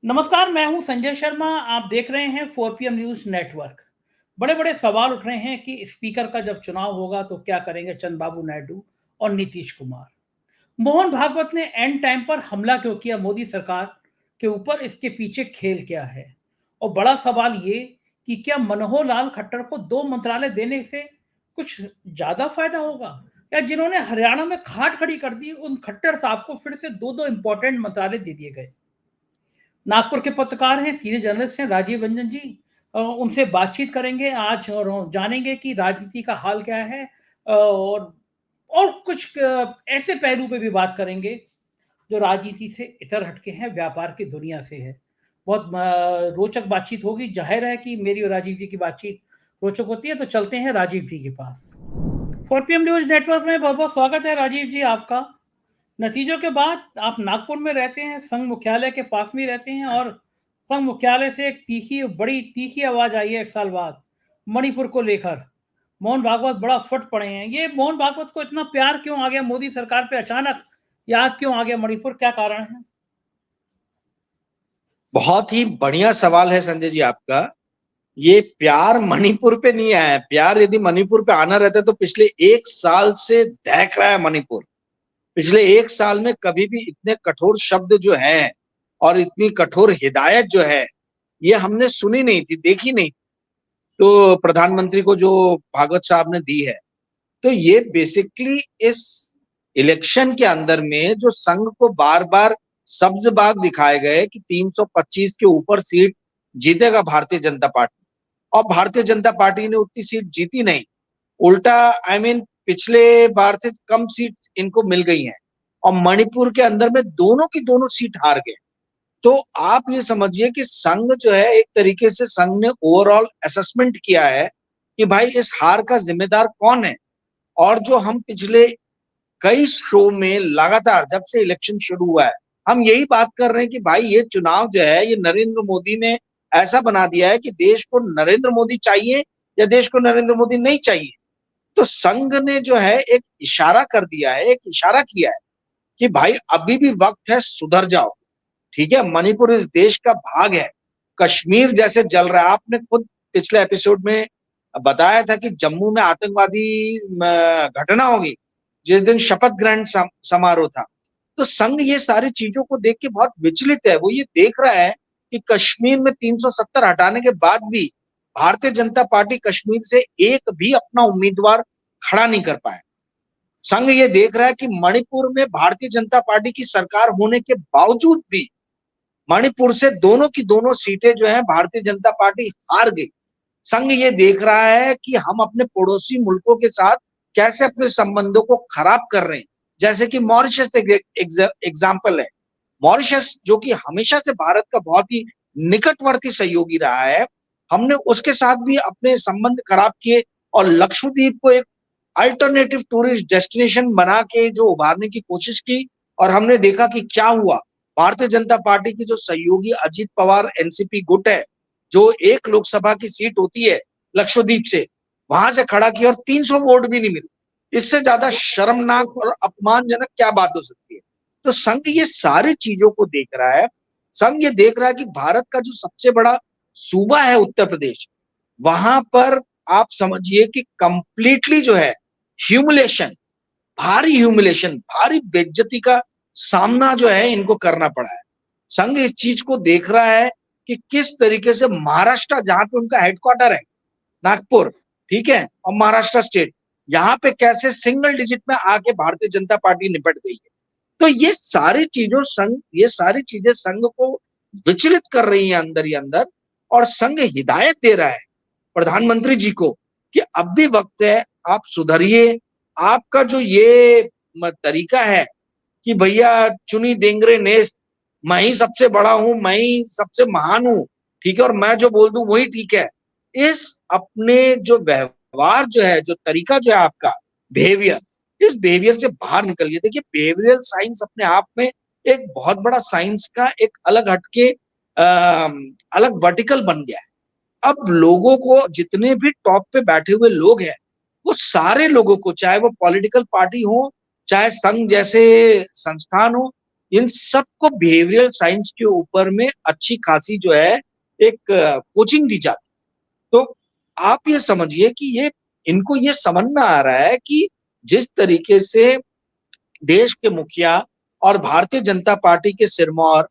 नमस्कार, मैं हूं संजय शर्मा। आप देख रहे हैं 4 PM न्यूज़ नेटवर्क। बड़े-बड़े सवाल उठ रहे हैं कि स्पीकर का जब चुनाव होगा तो क्या करेंगे चंद्रबाबू नायडू और नीतीश कुमार। मोहन भागवत ने एंड टाइम पर हमला क्यों किया मोदी सरकार के ऊपर, इसके पीछे खेल क्या है? और बड़ा सवाल ये कि क्या मनोहर लाल खट्टर को 2 मंत्रालय देने से कुछ ज़्यादा फ़ायदा होगा? या जिन्होंने हरियाणा में खाट खड़ी कर दी, उन खट्टर साहब को फिर से 2-2 इम्पोर्टेंट मंत्रालय दे दिए गए? नागपुर के पत्रकार हैं, सीनियर जर्नलिस्ट हैं राजीव रंजन जी। उनसे बातचीत करेंगे आज और जानेंगे कि राजनीति का हाल क्या है। और कुछ ऐसे पहलू पे भी बात करेंगे जो राजनीति से इतर हटके हैं, व्यापार की दुनिया से है। बहुत रोचक बातचीत होगी। जाहिर है कि मेरी और राजीव जी की बातचीत रोचक होती है, तो चलते हैं राजीव जी के पास। 4 PM न्यूज़ नेटवर्क में बहुत-बहुत स्वागत है राजीव जी आपका। नतीजों के बाद आप नागपुर में रहते हैं, संघ मुख्यालय के पास में ही रहते हैं, और संघ मुख्यालय से एक बड़ी तीखी आवाज आई है 1 साल बाद मणिपुर को लेकर। मोहन भागवत बड़ा फट पड़े हैं। ये मोहन भागवत को इतना प्यार क्यों आ गया मोदी सरकार पे अचानक? याद क्यों आ गया मणिपुर? क्या कारण है? बहुत ही बढ़िया सवाल है संजय जी आपका। ये प्यार मणिपुर पे नहीं आया है। प्यार यदि मणिपुर पे आना रहता तो पिछले 1 साल से दहक रहा है मणिपुर। पिछले 1 साल में कभी भी इतने कठोर शब्द जो हैं और इतनी कठोर हिदायत जो है, ये हमने सुनी नहीं थी, देखी नहीं। तो प्रधानमंत्री को जो भागवत साहब ने दी है, तो ये बेसिकली इस इलेक्शन के अंदर में जो संघ को बार बार सब्ज बाग दिखाए गए कि 325 के ऊपर सीट जीतेगा भारतीय जनता पार्टी, और भारतीय जनता पार्टी ने उतनी सीट जीती नहीं। उल्टा पिछले बार से कम सीट इनको मिल गई हैं, और मणिपुर के अंदर में दोनों की दोनों सीट हार गए। तो आप ये समझिए कि संघ जो है, एक तरीके से संघ ने ओवरऑल असेसमेंट किया है कि भाई इस हार का जिम्मेदार कौन है। और जो हम पिछले कई शो में लगातार जब से इलेक्शन शुरू हुआ है, हम यही बात कर रहे हैं कि भाई ये चुनाव जो है, ये नरेंद्र मोदी ने ऐसा बना दिया है कि देश को नरेंद्र मोदी चाहिए या देश को नरेंद्र मोदी नहीं चाहिए। तो संघ ने जो है एक इशारा कर दिया है, एक इशारा किया है कि भाई अभी भी वक्त है, सुधर जाओ। ठीक है, मणिपुर इस देश का भाग है, कश्मीर जैसे जल रहा है। आपने खुद पिछले एपिसोड में बताया था कि जम्मू में आतंकवादी घटना होगी जिस दिन शपथ ग्रहण समारोह था। तो संघ ये सारी चीजों को देख के बहुत विचलित है। वो ये देख रहा है कि कश्मीर में 370 हटाने के बाद भी भारतीय जनता पार्टी कश्मीर से एक भी अपना उम्मीदवार खड़ा नहीं कर पाए। संघ ये देख रहा है कि मणिपुर में भारतीय जनता पार्टी की सरकार होने के बावजूद भी मणिपुर से दोनों की दोनों सीटें जो है भारतीय जनता पार्टी हार गई। संघ ये देख रहा है कि हम अपने पड़ोसी मुल्कों के साथ कैसे अपने संबंधों को खराब कर रहे हैं। जैसे कि मॉरिशस एक एग्जाम्पल है। मॉरिशस जो कि हमेशा से भारत का बहुत ही निकटवर्ती सहयोगी रहा है, हमने उसके साथ भी अपने संबंध खराब किए और लक्षद्वीप को एक अल्टरनेटिव टूरिस्ट डेस्टिनेशन बना के जो उभारने की कोशिश की, और हमने देखा कि क्या हुआ। भारतीय जनता पार्टी की जो सहयोगी अजीत पवार एनसीपी गुट है, जो एक लोकसभा की सीट होती है लक्षद्वीप से, वहां से खड़ा किया और 300 वोट भी नहीं मिले। इससे ज्यादा शर्मनाक और अपमानजनक क्या बात हो सकती है? तो संघ ये सारी चीजों को देख रहा है। संघ ये देख रहा है कि भारत का जो सबसे बड़ा सूबा है उत्तर प्रदेश, वहां पर आप समझिए कि कंप्लीटली जो है ह्यूमिलेशन, भारी ह्यूमिलेशन, भारी बेइज्जती का सामना जो है इनको करना पड़ा है। संघ इस चीज को देख रहा है कि किस तरीके से महाराष्ट्र, जहां पे उनका हेडक्वार्टर है नागपुर, ठीक है, और महाराष्ट्र स्टेट, यहाँ पे कैसे सिंगल डिजिट में आके भारतीय जनता पार्टी निपट गई है। तो ये सारी चीजें संघ को विचलित कर रही हैं अंदर ही अंदर। और संघ हिदायत दे रहा है प्रधानमंत्री जी को कि अब भी वक्त है, आप सुधरिए। आपका जो ये तरीका है कि भैया चुनी देंगरे नेस, मैं ही सबसे बड़ा हूं, मैं ही सबसे महान हूं, ठीक है, और मैं जो बोल दूं वही ठीक है, इस अपने जो व्यवहार जो है, जो तरीका जो है आपका बिहेवियर, इस बिहेवियर से बाहर निकलिए। देखिए, बिहेवियरल साइंस अपने आप में एक बहुत बड़ा साइंस का एक अलग हटके अलग वर्टिकल बन गया है। अब लोगों को, जितने भी टॉप पे बैठे हुए लोग हैं, वो सारे लोगों को, चाहे वो पॉलिटिकल पार्टी हो, चाहे संघ जैसे संस्थान हो, इन सबको बिहेवियरल साइंस के ऊपर में अच्छी खासी जो है एक कोचिंग दी जाती। तो आप ये समझिए कि ये इनको ये समझ में आ रहा है कि जिस तरीके से देश के मुखिया और भारतीय जनता पार्टी के सिरमौर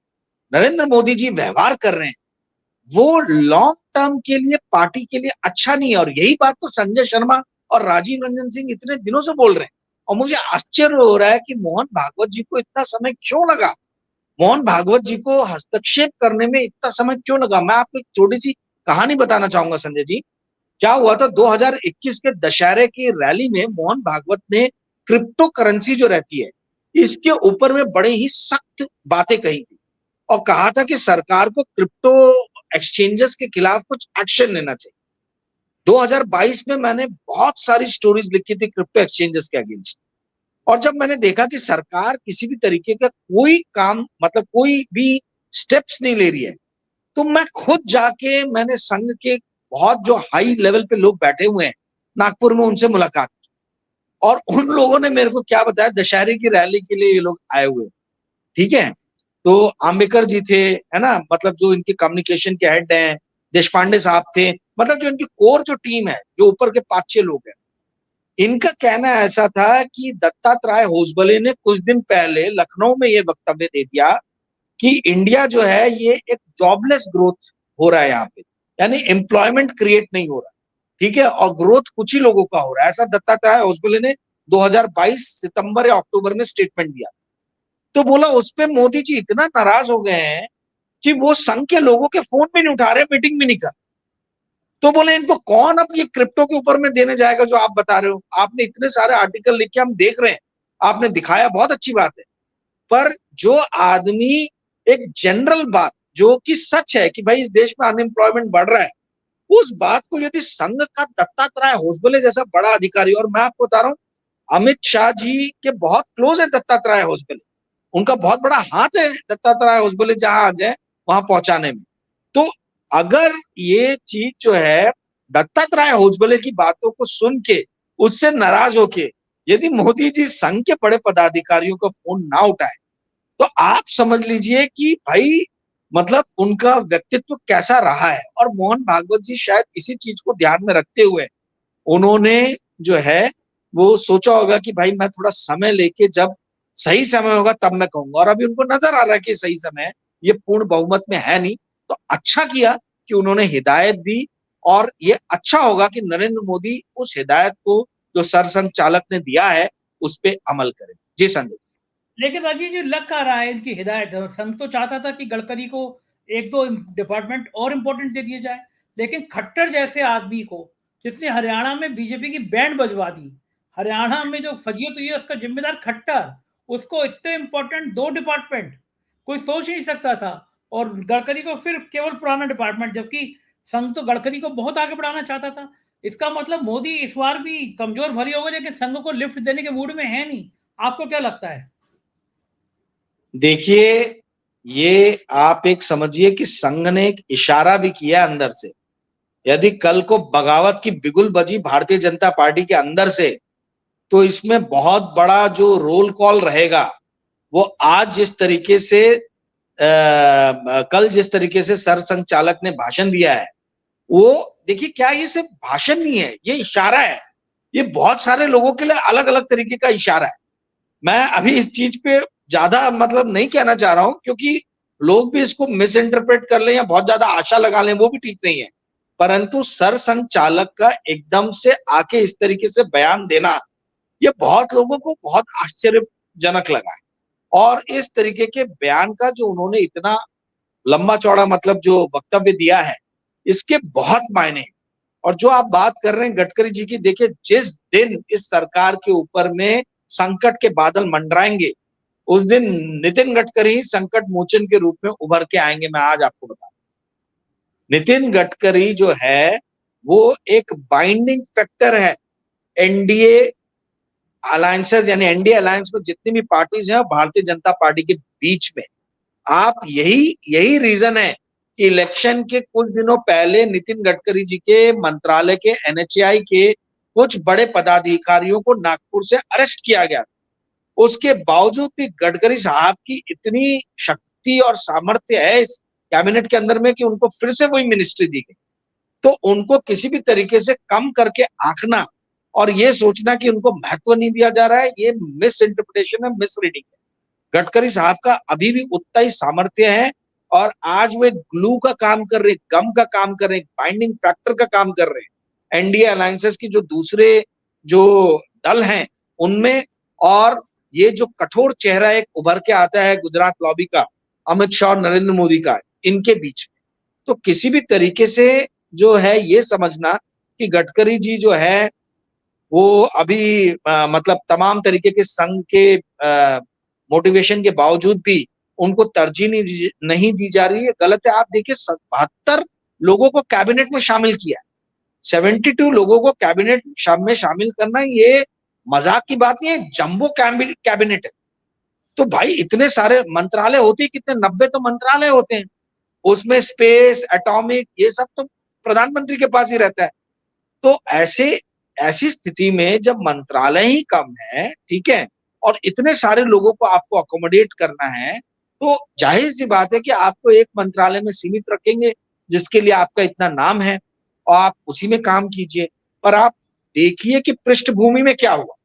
नरेंद्र मोदी जी व्यवहार कर रहे हैं, वो लॉन्ग टर्म के लिए पार्टी के लिए अच्छा नहीं है। और यही बात तो संजय शर्मा और राजीव रंजन सिंह इतने दिनों से बोल रहे हैं। और मुझे आश्चर्य हो रहा है कि मोहन भागवत जी को इतना समय क्यों लगा, मोहन भागवत जी को हस्तक्षेप करने में इतना समय क्यों लगा। मैं आपको एक छोटी सी कहानी बताना चाहूंगा संजय जी। क्या हुआ था 2021 के दशहरे की रैली में मोहन भागवत ने क्रिप्टो करेंसी जो रहती है इसके ऊपर में बड़े ही सख्त बातें कही थी और कहा था कि सरकार को क्रिप्टो एक्सचेंजेस के खिलाफ कुछ एक्शन लेना चाहिए। 2022 में मैंने बहुत सारी स्टोरीज लिखी थी क्रिप्टो एक्सचेंजेस के अगेंस्ट। और जब मैंने देखा कि सरकार किसी भी तरीके का कोई काम मतलब कोई भी स्टेप्स नहीं ले रही है, तो मैं खुद जाके मैंने संघ के बहुत जो हाई लेवल पे लोग बैठे हुए हैं नागपुर में उनसे मुलाकात की। और उन लोगों ने मेरे को क्या बताया, दशहरे की रैली के लिए ये लोग आए हुए, ठीक है। तो आम्बेकर जी थे, है ना, मतलब जो इनके कम्युनिकेशन के हेड हैं, देशपांडे साहब थे, मतलब जो इनकी कोर जो टीम है, जो ऊपर के 5-6 लोग हैं, इनका कहना ऐसा था कि दत्तात्रेय होसबले ने कुछ दिन पहले लखनऊ में ये वक्तव्य दे दिया कि इंडिया जो है ये एक जॉबलेस ग्रोथ हो रहा है यहाँ पे, यानी एम्प्लॉयमेंट क्रिएट नहीं हो रहा, ठीक है, और ग्रोथ कुछ ही लोगों का हो रहा है। ऐसा दत्तात्रेय होसबले ने 2022 सितंबर या अक्टूबर में स्टेटमेंट दिया। तो बोला उस पे मोदी जी इतना नाराज हो गए हैं कि वो संघ के लोगों के फोन भी नहीं उठा रहे, मीटिंग भी नहीं कर। तो बोले इनको कौन अब ये क्रिप्टो के ऊपर में देने जाएगा जो आप बता रहे हो। आपने इतने सारे आर्टिकल लिखे, हम देख रहे हैं, आपने दिखाया, बहुत अच्छी बात है। पर जो आदमी एक जनरल बात जो कि सच है कि भाई इस देश में अनएम्प्लॉयमेंट बढ़ रहा है, उस बात को यदि संघ का दत्तात्रेय होसबले जैसा बड़ा अधिकारी, और मैं आपको बता रहा हूँ अमित शाह जी के बहुत क्लोज है दत्तात्रेय होसबले, उनका बहुत बड़ा हाथ है दत्तात्रेय होसबले जहां आ जाए वहां पहुंचाने में। तो अगर ये चीज जो है दत्तात्रेय होसबले की बातों को सुन के उससे नाराज होके यदि मोदी जी संघ के बड़े पदाधिकारियों का फोन ना उठाए, तो आप समझ लीजिए कि भाई मतलब उनका व्यक्तित्व कैसा रहा है। और मोहन भागवत जी शायद इसी चीज को ध्यान में रखते हुए उन्होंने जो है वो सोचा होगा कि भाई मैं थोड़ा समय लेके जब सही समय होगा तब मैं कहूंगा। और अभी उनको नजर आ रहा है कि सही समय है, ये पूर्ण बहुमत में है नहीं, तो अच्छा किया कि उन्होंने हिदायत दी। और ये अच्छा होगा कि नरेंद्र मोदी उस हिदायत को जो सरसंघचालक ने दिया है उस पर अमल करें। जी संजय। लेकिन राजीव जी लग क्या रहा है इनकी हिदायत, संघ तो चाहता था कि गडकरी को एक दो डिपार्टमेंट और इंपॉर्टेंट दे दिए जाए, लेकिन खट्टर जैसे आदमी को जिसने हरियाणा में बीजेपी की बैंड बजवा दी, हरियाणा में जो फजीयत हुई है उसका जिम्मेदार खट्टर, उसको इतने इंपॉर्टेंट दो डिपार्टमेंट कोई सोच नहीं सकता था, और गडकरी को फिर केवल पुराना डिपार्टमेंट, जबकि संघ तो गडकरी को बहुत आगे बढ़ाना चाहता था। इसका मतलब मोदी इस बार भी कमजोर भरी हो गई, लेकिन संघ को लिफ्ट देने के मूड में है नहीं। आपको क्या लगता है? देखिए, ये आप एक समझिए कि संघ ने एक इशारा भी किया अंदर से। यदि कल को बगावत की बिगुल बजी भारतीय जनता पार्टी के अंदर से, तो इसमें बहुत बड़ा जो रोल कॉल रहेगा वो आज जिस तरीके से कल जिस तरीके से सरसंघचालक ने भाषण दिया है, वो देखिए क्या ये सिर्फ भाषण नहीं है, ये इशारा है। ये बहुत सारे लोगों के लिए अलग अलग तरीके का इशारा है। मैं अभी इस चीज पे ज्यादा मतलब नहीं कहना चाह रहा हूं, क्योंकि लोग भी इसको मिस इंटरप्रेट कर ले या बहुत ज्यादा आशा लगा लें, वो भी ठीक नहीं है। परंतु सरसंघचालक का एकदम से आके इस तरीके से बयान देना, ये बहुत लोगों को बहुत आश्चर्यजनक लगा है। और इस तरीके के बयान का जो उन्होंने इतना लंबा चौड़ा मतलब जो वक्तव्य दिया है, इसके बहुत मायने हैं। और जो आप बात कर रहे हैं गडकरी जी की, देखिए जिस दिन इस सरकार के ऊपर में संकट के बादल मंडराएंगे, उस दिन नितिन गडकरी संकट मोचन के रूप में उभर के आएंगे। मैं आज आपको बता, नितिन गडकरी जो है वो एक बाइंडिंग फैक्टर है एनडीए अलायंसेस, यानी एनडीए अलायंस में जितनी भी पार्टीज हैं भारतीय जनता पार्टी के बीच में। आप यही रीजन है कि इलेक्शन के कुछ दिनों पहले नितिन गडकरी जी के मंत्रालय के एनएचएआई के कुछ बड़े पदाधिकारियों को नागपुर से अरेस्ट किया गया। उसके बावजूद भी गडकरी साहब की इतनी शक्ति और सामर्थ्य है इस कैबिनेट के अंदर में कि उनको फिर से वही मिनिस्ट्री दी गई। तो उनको किसी भी तरीके से कम करके आंकना और ये सोचना कि उनको महत्व नहीं दिया जा रहा है, ये मिस इंटरप्रिटेशन है, मिस रीडिंग है। गडकरी साहब का अभी भी उतना ही सामर्थ्य है और आज वे ग्लू का काम कर रहे, गम का काम कर रहे, बाइंडिंग फैक्टर का काम कर रहे हैं एनडीए अलायंसेस की जो दूसरे जो दल हैं उनमें। और ये जो कठोर चेहरा एक उभर के आता है गुजरात लॉबी का, अमित शाह और नरेंद्र मोदी का, इनके बीच में, तो किसी भी तरीके से जो है ये समझना कि गडकरी जी जो है वो अभी मतलब तमाम तरीके के संघ के मोटिवेशन के बावजूद भी उनको तरजीह नहीं दी जा रही है, गलत है। आप देखिए 72 लोगों को कैबिनेट में शामिल किया, 72 लोगों को कैबिनेट में शामिल करना ये मजाक की बात नहीं है, जंबो कैबिनेट है। तो भाई इतने सारे मंत्रालय होते हैं कितने, 90 तो मंत्रालय होते हैं, उसमें स्पेस, एटॉमिक, ये सब तो प्रधानमंत्री के पास ही रहता है। तो ऐसी स्थिति में जब मंत्रालय ही कम है, ठीक है, और इतने सारे लोगों को आपको अकोमोडेट करना है, तो जाहिर सी बात है कि आपको एक मंत्रालय में सीमित रखेंगे जिसके लिए आपका इतना नाम है और आप उसी में काम कीजिए। पर आप देखिए कि पृष्ठभूमि में क्या हुआ।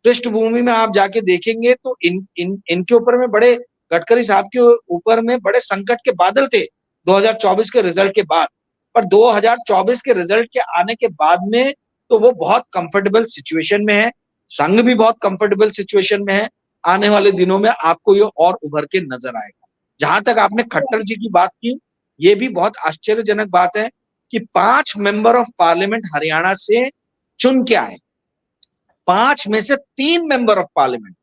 पृष्ठभूमि में आप जाके देखेंगे तो इनके ऊपर में बड़े, गडकरी साहब के ऊपर में बड़े संकट के बादल थे 2024 के रिजल्ट के बाद। पर 2024 के रिजल्ट के आने के बाद में तो वो बहुत कंफर्टेबल सिचुएशन में है, संघ भी बहुत कंफर्टेबल सिचुएशन में है। आने वाले दिनों में आपको ये और उभर के नजर आएगा। जहां तक आपने खट्टर जी की बात की, ये भी बहुत आश्चर्यजनक बात है कि 5 मेंबर ऑफ पार्लियामेंट हरियाणा से चुन के आए, 5 में से 3 मेंबर ऑफ पार्लियामेंट,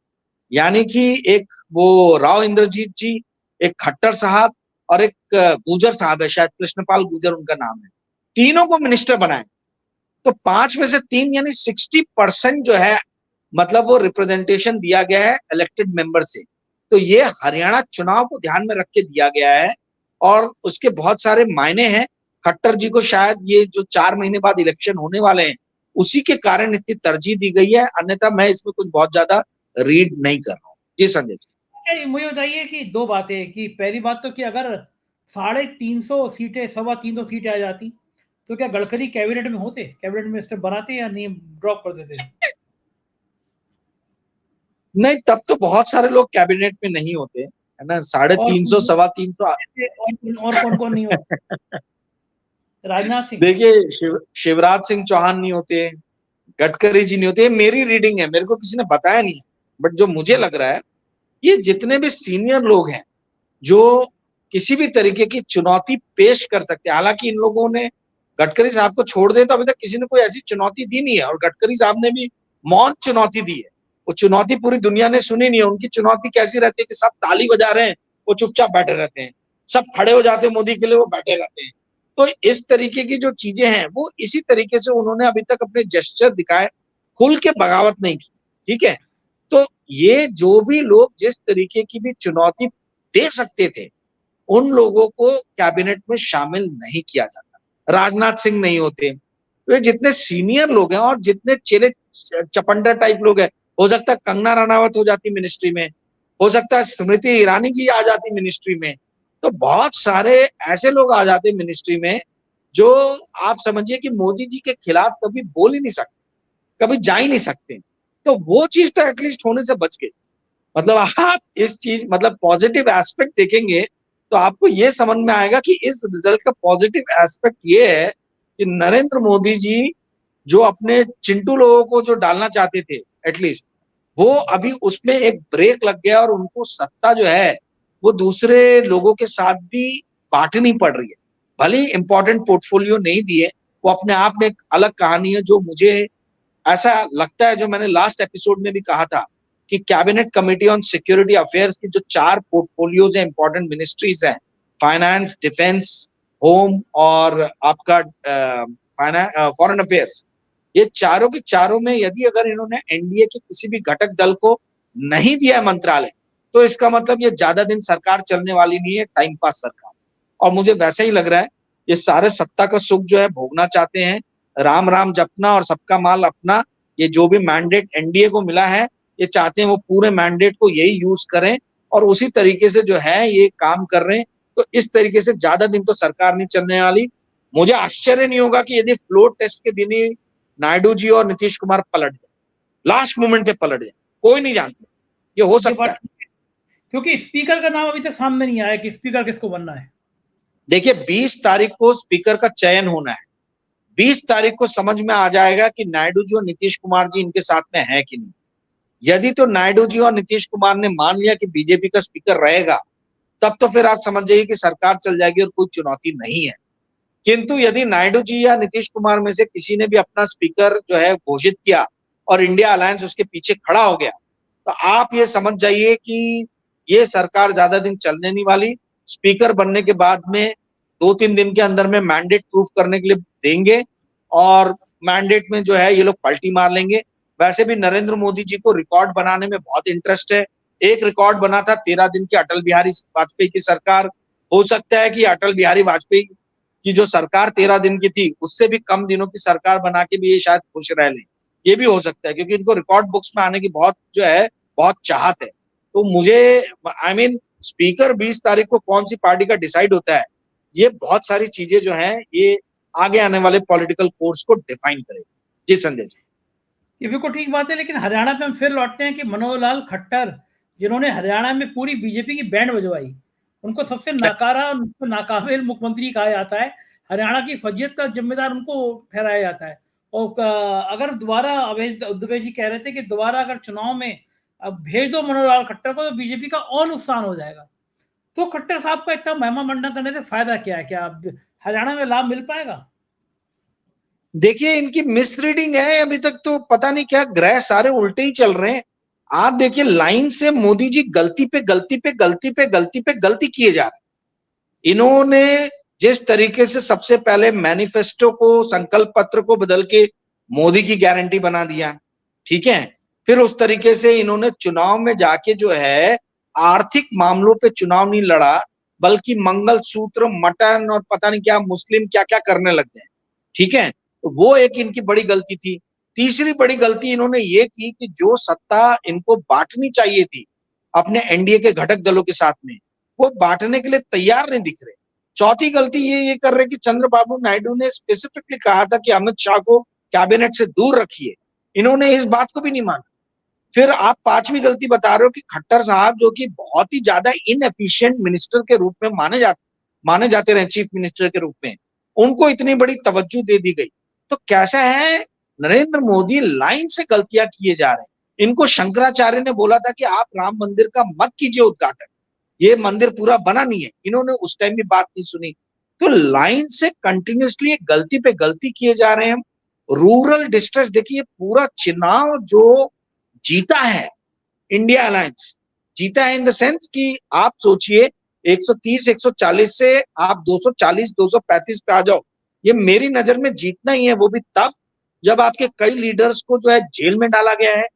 यानी कि एक वो राव इंद्रजीत जी, एक खट्टर साहब और एक गुजर साहब है, शायद कृष्णपाल गुजर उनका नाम है, तीनों को मिनिस्टर बनाए। तो 5 में से 3 यानी 60% जो है, मतलब वो रिप्रेजेंटेशन दिया गया है इलेक्टेड मेंबर से। तो ये हरियाणा चुनाव को ध्यान में रख के दिया गया है और उसके बहुत सारे मायने हैं। खट्टर जी को शायद ये जो 4 महीने बाद इलेक्शन होने वाले हैं उसी के कारण इतनी तरजीह दी गई है, अन्यथा मैं इसमें कुछ बहुत ज्यादा रीड नहीं कर रहा हूँ। जी संजय जी। मुझे बताइए कि 2 बातें, कि पहली बात तो कि अगर 350 सीटें, 325 सीटें आ जाती तो क्या गडकरी कैबिनेट में होते, कैबिनेट मिनिस्टर बनाते या नहीं ड्रॉप कर देते? नहीं, तब तो बहुत सारे लोग कैबिनेट में नहीं होते है ना, 350 325 और कौन कौन नहीं होते? राजनाथ सिंह। देखिए शिवराज सिंह चौहान नहीं होते, गडकरी जी नहीं होते, मेरी रीडिंग है, मेरे को किसी ने बताया नहीं, बट जो मुझे लग रहा है ये जितने भी सीनियर लोग हैं जो किसी भी तरीके की चुनौती पेश कर सकते हैं, हालांकि इन लोगों ने गडकरी साहब को छोड़ दे तो अभी तक किसी ने कोई ऐसी चुनौती दी नहीं है, और गडकरी साहब ने भी मौन चुनौती दी है, वो चुनौती पूरी दुनिया ने सुनी नहीं है। उनकी चुनौती कैसी रहती है कि सब ताली बजा रहे हैं, वो चुपचाप बैठे रहते हैं, सब खड़े हो जाते हैं मोदी के लिए, वो बैठे रहते हैं। तो इस तरीके की जो चीजें हैं वो इसी तरीके से उन्होंने अभी तक अपने जेस्चर दिखाए, खुल के बगावत नहीं की, ठीक है। तो ये जो भी लोग जिस तरीके की भी चुनौती दे सकते थे उन लोगों को कैबिनेट में शामिल नहीं किया जाता। राजनाथ सिंह नहीं होते, तो ये जितने सीनियर लोग हैं और जितने चेले चपंडा टाइप लोग हैं, हो सकता है कंगना रनावत हो जाती मिनिस्ट्री में, हो सकता है स्मृति ईरानी जी आ जाती मिनिस्ट्री में, तो बहुत सारे ऐसे लोग आ जाते मिनिस्ट्री में जो आप समझिए कि मोदी जी के खिलाफ कभी बोल ही नहीं सकते, कभी जा ही नहीं सकते। तो वो चीज तो एटलीस्ट होने से बच गई। मतलब आप इस चीज, मतलब पॉजिटिव एस्पेक्ट देखेंगे तो आपको ये समझ में आएगा कि इस रिजल्ट का पॉजिटिव एस्पेक्ट ये है कि नरेंद्र मोदी जी जो अपने चिंटू लोगों को जो डालना चाहते थे एटलीस्ट, वो अभी उसमें एक ब्रेक लग गया और उनको सत्ता जो है वो दूसरे लोगों के साथ भी बांटनी पड़ रही है। भले ही इंपॉर्टेंट पोर्टफोलियो नहीं दिए, वो अपने आप में एक अलग कहानी है। जो मुझे ऐसा लगता है, जो मैंने लास्ट एपिसोड में भी कहा था कि cabinet committee on security affairs की जो 4 पोर्टफोलियोज हैं, इंपॉर्टेंट मिनिस्ट्रीज हैं, फाइनेंस, डिफेंस, होम और आपका फॉरेन अफेयर्स, ये चारों के चारों में यदि अगर इन्होंने एनडीए के किसी भी घटक दल को नहीं दिया है मंत्रालय, तो इसका मतलब ये ज्यादा दिन सरकार चलने वाली नहीं है, टाइम पास सरकार। और मुझे वैसा ही लग रहा है, ये सारे सत्ता का सुख जो है भोगना चाहते हैं, राम राम जपना और सबका माल अपना, ये जो भी मैंडेट एनडीए को मिला है ये चाहते हैं वो पूरे मैंडेट को यही यूज करें और उसी तरीके से जो है ये काम कर रहे हैं। तो इस तरीके से ज्यादा दिन तो सरकार नहीं चलने वाली। मुझे आश्चर्य नहीं होगा कि यदि फ्लोर टेस्ट के दिन ही नायडू जी और नीतीश कुमार पलट जाए, लास्ट मोमेंट पे पलट जाए, कोई नहीं जानता, ये हो सकता है। क्योंकि स्पीकर का नाम अभी तक सामने नहीं आया कि स्पीकर किसको बनना है। देखिए 20 तारीख को स्पीकर का चयन होना है। 20 तारीख को समझ में आ जाएगा कि नायडू जी और नीतीश कुमार जी इनके साथ में है कि नहीं। यदि तो नायडू जी और नीतीश कुमार ने मान लिया कि बीजेपी का स्पीकर रहेगा, तब तो फिर आप समझ जाइए कि सरकार चल जाएगी और कोई चुनौती नहीं है। किंतु यदि नायडू जी या नीतीश कुमार में से किसी ने भी अपना स्पीकर जो है घोषित किया और इंडिया अलायंस उसके पीछे खड़ा हो गया, तो आप ये समझ जाइए कि ये सरकार ज्यादा दिन चलने नहीं वाली। स्पीकर बनने के बाद में 2-3 दिन के अंदर में मैंडेट प्रूफ करने के लिए देंगे और मैंडेट में जो है ये लोग पलटी मार लेंगे। वैसे भी नरेंद्र मोदी जी को रिकॉर्ड बनाने में बहुत इंटरेस्ट है। एक रिकॉर्ड बना था 13 दिन की अटल बिहारी वाजपेयी की सरकार। हो सकता है कि अटल बिहारी वाजपेयी की जो सरकार 13 दिन की थी उससे भी कम दिनों की सरकार बना के भी ये शायद खुश रह लें। ये भी हो सकता है क्योंकि इनको रिकॉर्ड बुक्स में आने की बहुत जो है बहुत चाहत है। तो मुझे स्पीकर 20 तारीख को कौन सी पार्टी का डिसाइड होता है, ये बहुत सारी चीजें जो हैं ये आगे आने वाले पॉलिटिकल कोर्स को डिफाइन करेगी। जी संजय जी, ये बिल्कुल ठीक बात है, लेकिन हरियाणा पे हम फिर लौटते हैं कि मनोहर लाल खट्टर, जिन्होंने हरियाणा में पूरी बीजेपी की बैंड बजवाई, उनको सबसे नाकारा और नाकाबिल मुख्यमंत्री कहा जाता है। हरियाणा की फजीयत का जिम्मेदार उनको ठहराया जाता है। और अगर दोबारा अवैध दुबे जी कह रहे थे कि दोबारा अगर चुनाव में अब भेज दो मनोहर लाल खट्टर को तो बीजेपी का और नुकसान हो जाएगा। तो खट्टर साहब का इतना महिमा मंडन करने से फायदा क्या है? क्या हरियाणा में लाभ मिल पाएगा? देखिए इनकी मिसरीडिंग है। अभी तक तो पता नहीं क्या ग्रह सारे उल्टे ही चल रहे हैं। आप देखिए लाइन से मोदी जी गलती पे गलती पे गलती पे गलती पे गलती किए जा रहे हैं। इन्होंने जिस तरीके से सबसे पहले मैनिफेस्टो को संकल्प पत्र को बदल के मोदी की गारंटी बना दिया, ठीक है। फिर उस तरीके से इन्होंने चुनाव में जाके जो है आर्थिक मामलों पे चुनाव नहीं लड़ा, बल्कि मंगलसूत्र, मटन और पता नहीं क्या मुस्लिम क्या क्या करने लग गए, ठीक है। तो वो एक इनकी बड़ी गलती थी। तीसरी बड़ी गलती इन्होंने ये की कि जो सत्ता इनको बांटनी चाहिए थी अपने एनडीए के घटक दलों के साथ में, वो बांटने के लिए तैयार नहीं दिख रहे। चौथी गलती ये कर रहे कि चंद्रबाबू नायडू ने स्पेसिफिकली कहा था कि अमित शाह को कैबिनेट से दूर रखिए, इन्होंने इस बात को भी नहीं माना। फिर आप पांचवी गलती बता रहे हो कि खट्टर साहब जो कि बहुत ही ज्यादा इनएफिशिएंट मिनिस्टर के रूप में माने जाते रहे, चीफ मिनिस्टर के रूप में, उनको इतनी बड़ी तवज्जो दे दी गई। तो कैसा है, नरेंद्र मोदी लाइन से गलतियां किए जा रहे हैं। इनको शंकराचार्य ने बोला था कि आप राम मंदिर का मत कीजिए उद्घाटन, ये मंदिर पूरा बना नहीं है, इन्होंने उस टाइम भी बात नहीं सुनी। तो लाइन से कंटिन्यूसली गलती पे गलती किए जा रहे हैं। रूरल डिस्ट्रेस देखिए, पूरा चुनाव जो जीता है इंडिया अलायंस, जीता है इन द सेंस कि आप सोचिए 130 140 से आप 240 235 पे आ जाओ, ये मेरी नजर में जीतना ही है। वो भी तब जब आपके कई लीडर्स को जो है जेल में डाला गया है,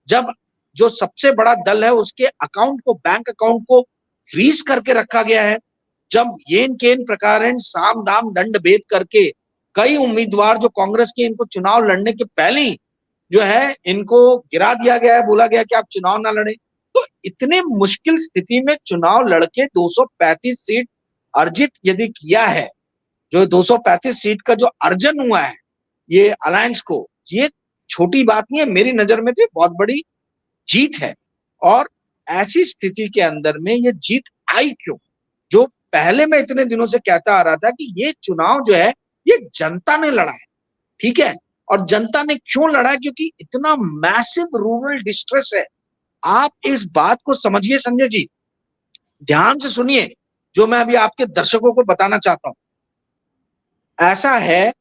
जब जो सबसे बड़ा दल है उसके अकाउंट को, बैंक अकाउंट को फ्रीज करके रखा गया है, जब येन केन प्रकार साम दाम दंड भेद करके कई उम्मीदवार जो कांग्रेस के इनको चुनाव लड़ने के पहले ही जो है इनको गिरा दिया गया है, बोला गया कि आप चुनाव ना लड़े। तो इतने मुश्किल स्थिति में चुनाव लड़के 235 सीट अर्जित यदि किया है, जो 235 सीट का जो अर्जन हुआ है ये अलायंस को, ये छोटी बात नहीं है, मेरी नजर में तो बहुत बड़ी जीत है। और ऐसी स्थिति के अंदर में ये जीत आई क्यों? जो पहले मैं इतने दिनों से कहता आ रहा था कि ये चुनाव जो है ये जनता ने लड़ा है, ठीक है। और जनता ने क्यों लड़ा? क्योंकि इतना मैसिव रूरल डिस्ट्रेस है। आप इस बात को समझिए संजय जी, ध्यान से सुनिए जो मैं अभी आपके दर्शकों को बताना चाहता हूं। ऐसा है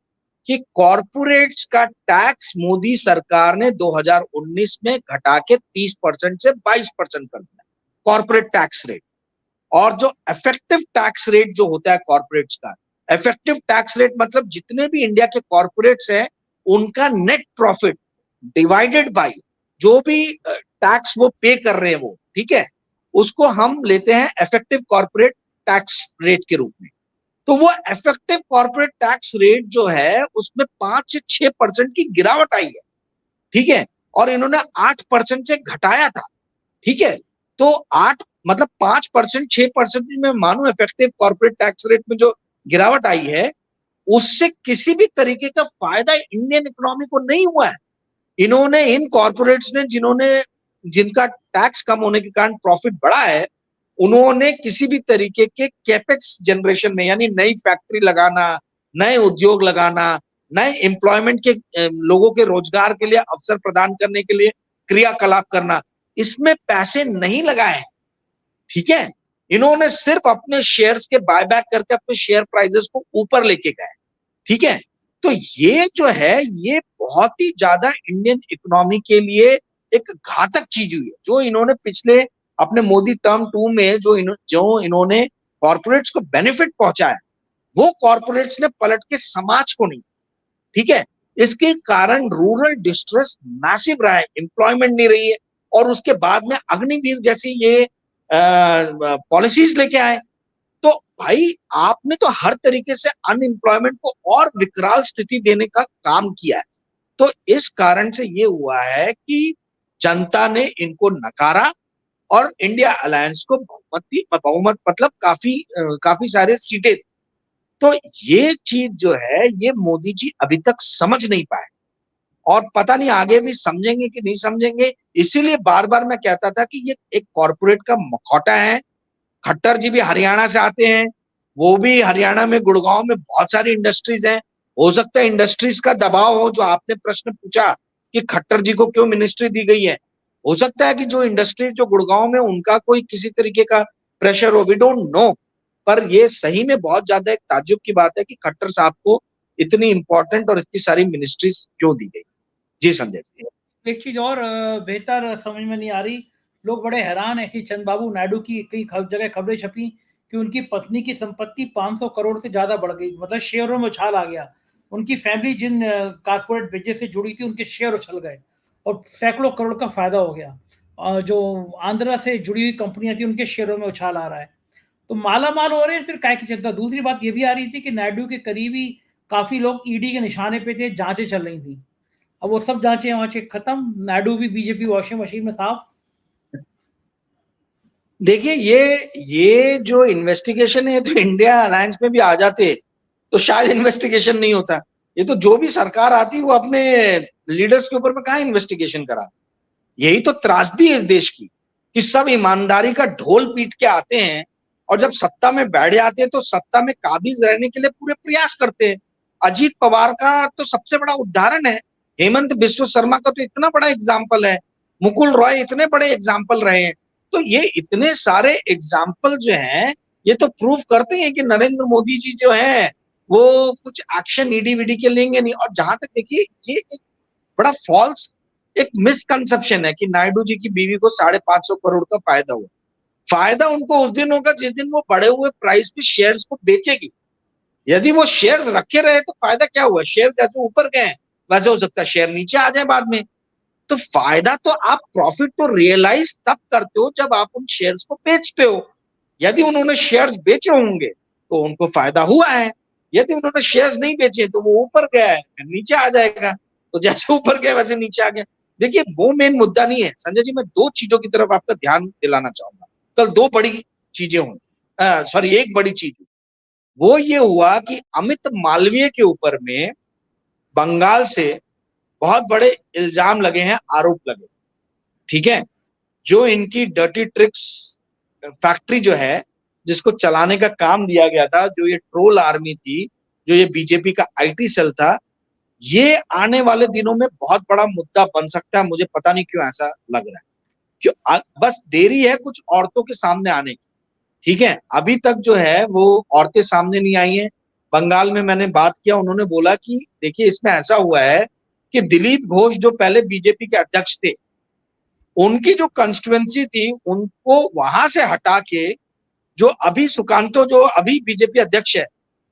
कि कॉरपोरेट्स का टैक्स मोदी सरकार ने 2019 में घटा के 30% से 22% कर दिया, कॉरपोरेट टैक्स रेट। और जो इफेक्टिव टैक्स रेट जो होता है कॉरपोरेट्स का, इफेक्टिव टैक्स रेट मतलब जितने भी इंडिया के कॉरपोरेट्स हैं उनका नेट प्रॉफिट डिवाइडेड बाय जो भी टैक्स वो पे कर रहे हैं वो, ठीक है, उसको हम लेते हैं इफेक्टिव कॉरपोरेट टैक्स रेट के रूप में। तो वो इफेक्टिव कॉर्पोरेट टैक्स रेट जो है उसमें 5 से 6% की गिरावट आई है, ठीक है। और इन्होंने 8% से घटाया था, ठीक है। तो 8 मतलब 5%, 6% में मानो इफेक्टिव कॉर्पोरेट टैक्स रेट में जो गिरावट आई है, उससे किसी भी तरीके का फायदा इंडियन इकोनॉमी को नहीं हुआ है। इन्होंने, इन कॉर्पोरेट्स ने, जिनका टैक्स कम होने के कारण प्रॉफिट बढ़ा है, उन्होंने किसी भी तरीके के कैपेक्स जनरेशन में, यानी नई फैक्ट्री लगाना, नए उद्योग लगाना, नए एम्प्लॉयमेंट के लोगों के रोजगार के लिए अवसर प्रदान करने के लिए क्रियाकलाप करना, इसमें पैसे नहीं लगाए हैं, ठीक है। इन्होंने सिर्फ अपने शेयर्स के बायबैक करके अपने शेयर प्राइसेस को ऊपर लेके गए, ठीक है। तो ये जो है, ये बहुत ही ज्यादा इंडियन इकोनॉमी के लिए एक घातक चीज हुई है, जो इन्होंने पिछले अपने मोदी टर्म 2 में जो इन्होंने कॉर्पोरेट्स को बेनिफिट पहुंचाया, वो कॉर्पोरेट्स ने पलट के समाज को नहीं, ठीक है। इसके कारण रूरल डिस्ट्रेस मैसिव रहा है, एम्प्लॉयमेंट नहीं रही है, और उसके बाद में अग्निवीर जैसी ये पॉलिसीज लेके आए। तो भाई आपने तो हर तरीके से अनएम्प्लॉयमेंट को और विकराल स्थिति देने का काम किया है। तो इस कारण से ये हुआ है कि जनता ने इनको नकारा और इंडिया अलायंस को बहुमत मतलब काफी सारे सीटें। तो ये चीज जो है, ये मोदी जी अभी तक समझ नहीं पाए, और पता नहीं आगे भी समझेंगे कि नहीं समझेंगे। इसीलिए बार बार मैं कहता था कि ये एक कॉर्पोरेट का मखौटा है। खट्टर जी भी हरियाणा से आते हैं, वो भी हरियाणा में गुड़गांव में बहुत सारी इंडस्ट्रीज हैं। हो सकता है इंडस्ट्रीज का दबाव हो, जो आपने प्रश्न पूछा कि खट्टर जी को क्यों मिनिस्ट्री दी गई है, हो सकता है कि जो इंडस्ट्री जो गुड़गांव में, उनका कोई किसी तरीके का प्रेशर हो, वी डोंट नो। पर ये सही में बहुत ज्यादा एक ताज्जुब की बात है कि खट्टर साहब को इतनी इंपॉर्टेंट और इतनी सारी मिनिस्ट्रीज क्यों दी गई। जी संजय जी। एक चीज और बेहतर समझ में नहीं आ रही, लोग बड़े हैरान है कि चंद्रबाबू नायडू की कई जगह खबरें छपी कि उनकी पत्नी की संपत्ति 500 करोड़ से ज्यादा बढ़ गई, मतलब शेयरों में उछाल आ गया। उनकी फैमिली जिन कारपोरेट बिजनेस से जुड़ी थी, उनके शेयर उछल गए और सैकड़ों करोड़ का फायदा हो गया। जो आंध्रा से जुड़ी हुई कंपनियां थी, उनके शेयरों में उछाल आ रहा है। तो माला माल हो रहे हैं, फिर काय की चिंता। दूसरी बात ये भी आ रही थी कि नायडू के करीबी काफी लोग ईडी के निशाने पे थे, जांचें चल रही थी। अब वो सब जांचें वांचे खत्म, नायडू भी बीजेपी वॉशिंग मशीन में साफ। देखिए, ये जो इन्वेस्टिगेशन है, तो इंडिया अलायंस में भी आ जाते तो शायद इन्वेस्टिगेशन नहीं होता। ये तो जो भी सरकार आती वो अपने लीडर्स के ऊपर में कहाँ इन्वेस्टिगेशन करा। यही तो त्रासदी है इस देश की, कि सब ईमानदारी का ढोल पीट के आते हैं, और जब सत्ता में बैठ जाते हैं तो सत्ता में काबिज रहने के लिए पूरे प्रयास करते हैं। अजीत पवार का तो सबसे बड़ा उदाहरण है, हेमंत बिस्व शर्मा का तो इतना बड़ा एग्जाम्पल है, मुकुल रॉय इतने बड़े एग्जाम्पल रहे हैं। तो ये इतने सारे एग्जाम्पल जो हैं, ये तो प्रूव करते हैं कि नरेंद्र मोदी जी जो है वो कुछ एक्शन ईडी वीडी के लेंगे नहीं। और जहां तक देखिए, ये एक बड़ा फॉल्स एक मिसकंसेप्शन है कि नायडू जी की बीवी को 550 करोड़ का फायदा हुआ। फायदा उनको उस दिन होगा जिस दिन वो बढ़े हुए प्राइस पे शेयर्स को बेचेगी। यदि वो शेयर्स रखे रहे तो फायदा क्या हुआ? शेयर जैसे ऊपर गए वैसे हो सकता है शेयर नीचे आ जाए बाद में। तो फायदा तो आप, प्रॉफिट तो रियलाइज तब करते हो जब आप उन शेयर्स को बेचते हो। यदि उन्होंने शेयर्स बेचे होंगे तो उनको फायदा हुआ है। यदि उन्होंने शेयर्स नहीं बेचे तो वो ऊपर गया है, नीचे आ जाएगा। तो जैसे ऊपर गया वैसे नीचे आ गया। देखिए, वो मेन मुद्दा नहीं है संजय जी। मैं दो चीजों की तरफ आपका ध्यान दिलाना चाहूंगा। कल दो बड़ी चीजें हुई, सॉरी एक बड़ी चीज हुई। वो ये हुआ कि अमित मालवीय के ऊपर में बंगाल से बहुत बड़े इल्जाम लगे हैं, आरोप लगे, ठीक है। जो इनकी डर्टी ट्रिक्स फैक्ट्री जो है, जिसको चलाने का काम दिया गया था, जो ये ट्रोल आर्मी थी, जो ये बीजेपी का आईटी सेल था, ये आने वाले दिनों में बहुत बड़ा मुद्दा बन सकता है। मुझे पता नहीं क्यों ऐसा लग रहा है, क्यों बस देरी है कुछ औरतों के सामने आने की, ठीक है। अभी तक जो है वो औरतें सामने नहीं आई हैं। बंगाल में मैंने बात किया, उन्होंने बोला कि देखिए इसमें ऐसा हुआ है कि दिलीप घोष जो पहले बीजेपी के अध्यक्ष थे, उनकी जो कंस्टिट्युएंसी थी उनको वहां से हटा के, जो अभी सुकांतो जो अभी बीजेपी अध्यक्ष है,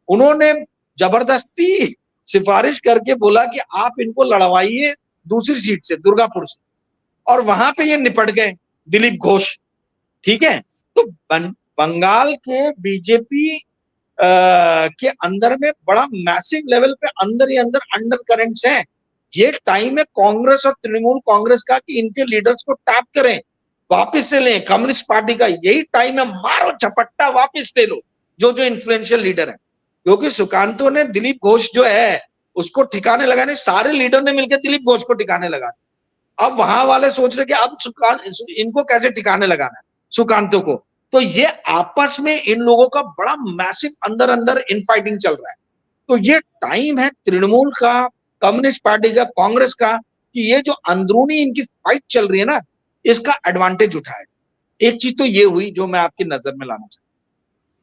उन्होंने जबरदस्ती सिफारिश करके बोला कि आप इनको लड़वाइए दूसरी सीट से, दुर्गापुर से, और वहां पे ये निपट गए दिलीप घोष, ठीक है। तो बंगाल के बीजेपी के अंदर में बड़ा मैसिव लेवल पे अंदर ही अंदर अंडर करंट्स हैं। ये टाइम है कांग्रेस और तृणमूल कांग्रेस का कि इनके लीडर्स को टैप करें, वापस से लें। कम्युनिस्ट पार्टी का यही टाइम है, मारो झपट्टा, वापस ले लो जो जो इन्फ्लुएंशियल लीडर है। क्योंकि सुकांतो ने दिलीप घोष जो है उसको ठिकाने लगाने, सारे लीडर ने मिलकर दिलीप घोष को ठिकाने लगा दिया। अब वहां वाले सोच रहे कि अब इनको कैसे ठिकाने लगाना है, सुकांतो को। तो ये आपस में इन लोगों का बड़ा मैसिव अंदर अंदर इनफाइटिंग चल रहा है। तो ये टाइम है तृणमूल का, कम्युनिस्ट पार्टी का, कांग्रेस का, कि ये जो अंदरूनी इनकी फाइट चल रही है ना, इसका एडवांटेज उठाए। एक चीज तो ये हुई जो मैं आपकी नजर में लाना चाहता हूं।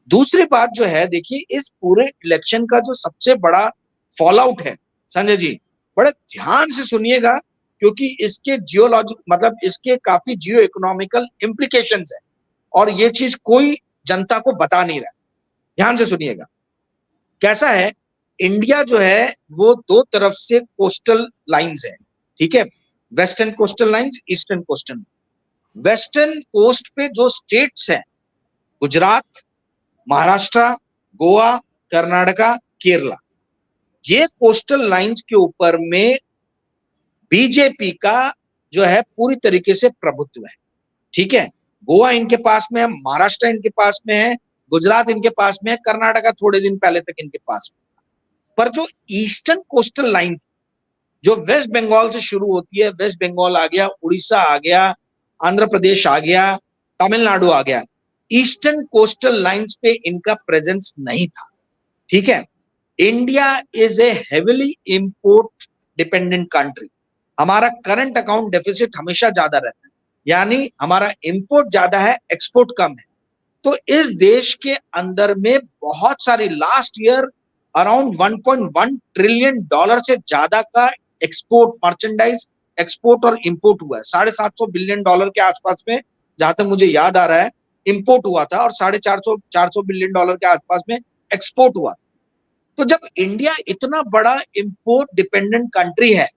दूसरी बात जो है, देखिए इस पूरे इलेक्शन का जो सबसे बड़ा फॉल आउट है संजय जी, बड़े ध्यान से सुनिएगा, क्योंकि इसके जियोलॉजिक मतलब इसके काफी जियो इकोनॉमिकल इम्प्लीकेशंस है, और ये चीज कोई जनता को बता नहीं रहा। ध्यान से सुनिएगा कैसा है। इंडिया जो है वो दो तरफ से कोस्टल लाइंस है, ठीक है, western coastal lines, eastern coastal. Western coast पे जो स्टेट्स हैं, गुजरात, महाराष्ट्र, गोवा, कर्नाटका, केरला, ये कोस्टल लाइंस के ऊपर में बीजेपी का जो है पूरी तरीके से प्रभुत्व है, ठीक है। गोवा इनके पास में है, महाराष्ट्र इनके पास में है, गुजरात इनके पास में है, कर्नाटका थोड़े दिन पहले तक इनके पास में। पर जो ईस्टर्न कोस्टल लाइन जो वेस्ट बंगाल से शुरू होती है, वेस्ट बंगाल आ गया, उड़ीसा आ गया, आंध्र प्रदेश आ गया, तमिलनाडु आ गया, ईस्टर्न कोस्टल लाइंस पे इनका प्रेजेंस नहीं था, ठीक है। India is a heavily import dependent country. हमारा करंट अकाउंट डेफिसिट हमेशा ज्यादा रहता है, यानी हमारा इंपोर्ट ज्यादा है, एक्सपोर्ट कम है। तो इस देश के अंदर में बहुत सारी, last year around 1.1 trillion dollar से ज्यादा का एक्सपोर्ट, मर्चेंडाइज एक्सपोर्ट और इंपोर्ट हुआ है। 750 बिलियन डॉलर के आसपास में, जहां तक मुझे याद आ रहा है, इंपोर्ट हुआ था, और 450 बिलियन डॉलर के आसपास में एक्सपोर्ट हुआ। तो जब इंडिया इतना बड़ा इंपोर्ट डिपेंडेंट कंट्री है,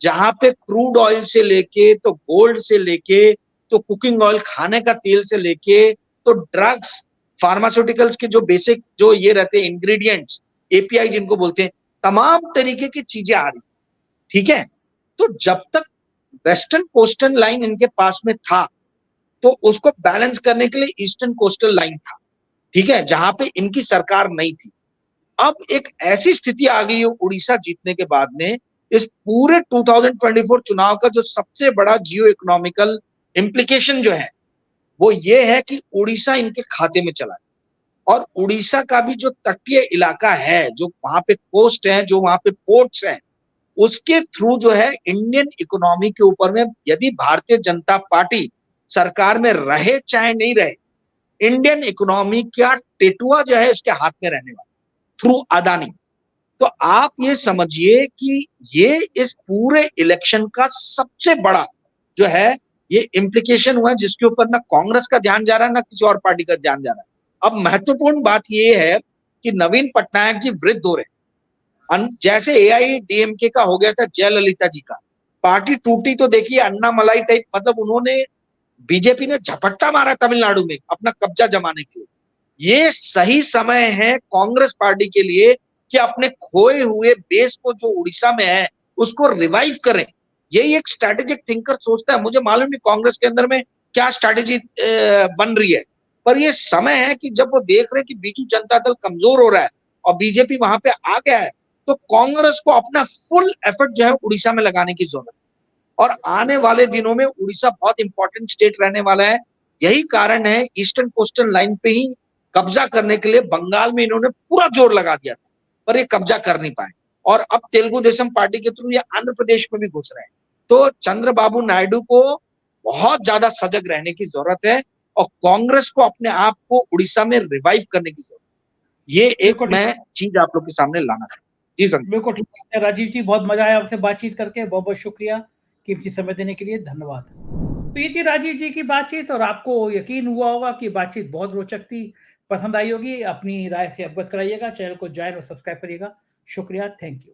जहां पे क्रूड ऑयल से लेके तो गोल्ड से लेके तो कुकिंग ऑयल, खाने का तेल से लेके तो ड्रग्स, फार्मास्यूटिकल्स के जो बेसिक जो ये रहते हैं इंग्रेडिएंट्स, एपीआई जिनको बोलते हैं, तमाम तरीके की चीजें आ रही, ठीक है। तो जब तक वेस्टर्न कोस्टल लाइन इनके पास में था, तो उसको बैलेंस करने के लिए ईस्टर्न कोस्टल लाइन था, ठीक है, जहां पे इनकी सरकार नहीं थी। अब एक ऐसी स्थिति आ गई है उड़ीसा जीतने के बाद में, इस पूरे 2024 चुनाव का जो सबसे बड़ा जियो इकोनॉमिकल इम्प्लीकेशन जो है वो ये है कि उड़ीसा इनके खाते में चला है। और उड़ीसा का भी जो तटीय इलाका है, जो वहां पे कोस्ट है, जो वहां पे पोर्ट्स हैं, उसके थ्रू जो है इंडियन इकोनॉमी के ऊपर में, यदि भारतीय जनता पार्टी सरकार में रहे चाहे नहीं रहे, इंडियन इकोनॉमी का टेटुआ जो है उसके हाथ में रहने वाला, थ्रू अदानी। तो आप ये समझिए कि ये इस पूरे इलेक्शन का सबसे बड़ा जो है ये इम्प्लीकेशन हुआ है, जिसके ऊपर ना कांग्रेस का ध्यान जा रहा है, ना किसी और पार्टी का ध्यान जा रहा है। अब महत्वपूर्ण बात ये है कि नवीन पटनायक जी वृद्ध हो रहे हैं, जैसे एआईडीएमके का हो गया था जयललिता जी का, पार्टी टूटी तो देखिए अन्ना मलाई टाइप, मतलब उन्होंने, बीजेपी ने झपट्टा मारा तमिलनाडु में अपना कब्जा जमाने के लिए। ये सही समय है कांग्रेस पार्टी के लिए कि अपने खोए हुए बेस को जो उड़ीसा में है उसको रिवाइव करें। यही एक स्ट्रैटेजिक थिंकर सोचता है। मुझे मालूम नहीं कांग्रेस के अंदर में क्या स्ट्रैटेजी बन रही है, पर ये समय है कि जब वो देख रहे हैं कि बीजू जनता दल कमजोर हो रहा है और बीजेपी वहां पे आ गया है, तो कांग्रेस को अपना फुल एफर्ट जो है उड़ीसा में लगाने की जरूरत है। और आने वाले दिनों में उड़ीसा बहुत इंपॉर्टेंट स्टेट रहने वाला है। यही कारण है ईस्टर्न कोस्टल लाइन पे ही कब्जा करने के लिए बंगाल में इन्होंने पूरा जोर लगा दिया था, पर ये कब्जा कर नहीं पाए। और अब तेलुगु देशम पार्टी के थ्रू ये आंध्र प्रदेश में भी घुस रहे हैं। तो चंद्रबाबू नायडू को बहुत ज्यादा सजग रहने की जरूरत है, और कांग्रेस को अपने आप को उड़ीसा में रिवाइव करने की जरूरत है। ये एक मैं चीज आप लोग के सामने लाना चाहता हूँ। जी संजय। बिल्कुल ठीक है राजीव जी, बहुत मजा आया आपसे बातचीत करके, बहुत बहुत शुक्रिया कीमती समय देने के लिए, धन्यवाद। तो ये थी राजीव जी की बातचीत, और आपको यकीन हुआ होगा कि बातचीत बहुत रोचक थी, पसंद आई होगी। अपनी राय से अवगत कराइएगा, चैनल को ज्वाइन और सब्सक्राइब करिएगा। शुक्रिया, थैंक यू।